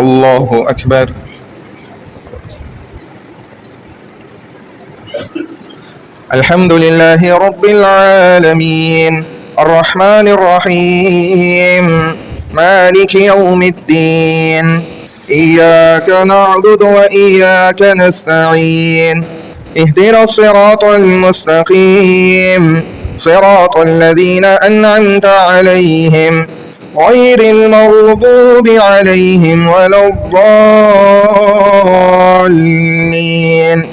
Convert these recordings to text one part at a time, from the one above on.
الله أكبر. الحمد لله رب العالمين الرحمن الرحيم مالك يوم الدين إياك نعبد وإياك نستعين اهدنا الصراط المستقيم صراط الذين أنعمت عليهم غير المغضوب عليهم ولا الضالين.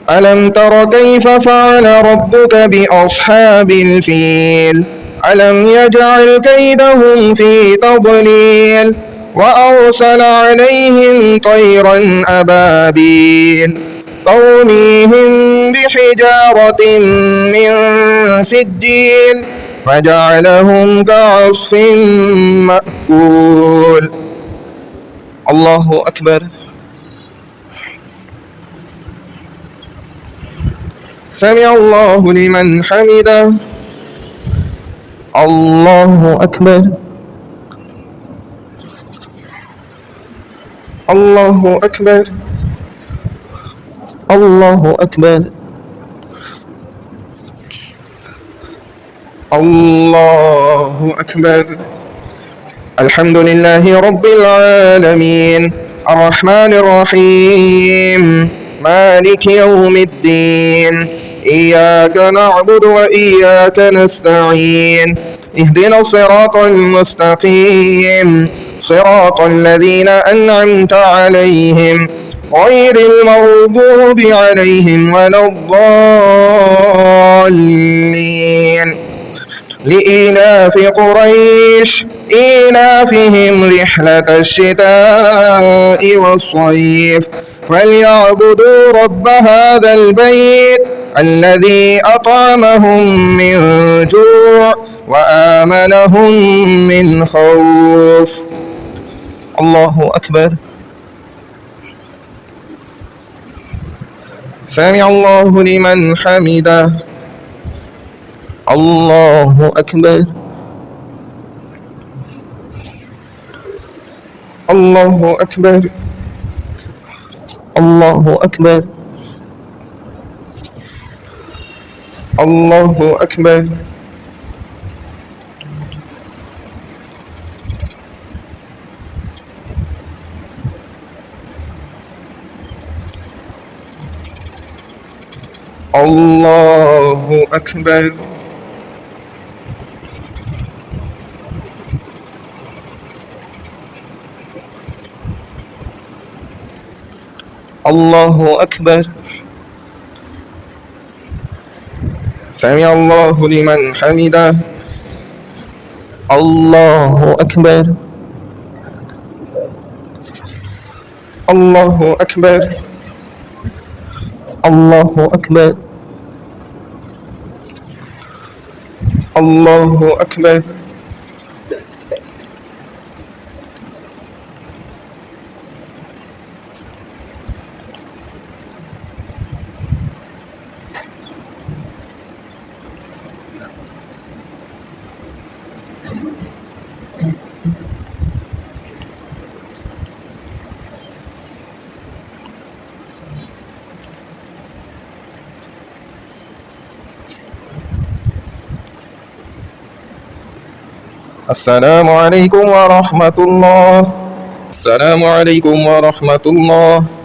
ألم تر كيف فعل ربك بأصحاب الفيل ألم يجعل كيدهم في تضليل وأرسل عليهم طيرا أبابيل ترميهم بحجارة من سجيل فجعلهم كعصف مأكول. الله أكبر. سمع الله لمن حمده. الله أكبر. الله أكبر. الله أكبر. الله أكبر. الحمد لله رب العالمين الرحمن الرحيم مالك يوم الدين إياك نعبد وإياك نستعين اهدنا الصراط المستقيم صراط الذين أنعمت عليهم غير المغضوب عليهم ولا الضالين. لإيلاف قريش إيلافهم رحلة الشتاء والصيف فليعبدوا رب هذا البيت الذي أطعمهم من جوع وآمنهم من خوف. الله أكبر. سمع الله لمن حمده. الله أكبر. الله أكبر. الله أكبر. الله أكبر. الله أكبر. الله أكبر. سمع الله لمن حمده. الله أكبر. الله أكبر. الله أكبر. الله أكبر. السلام عليكم ورحمة الله. السلام عليكم ورحمة الله.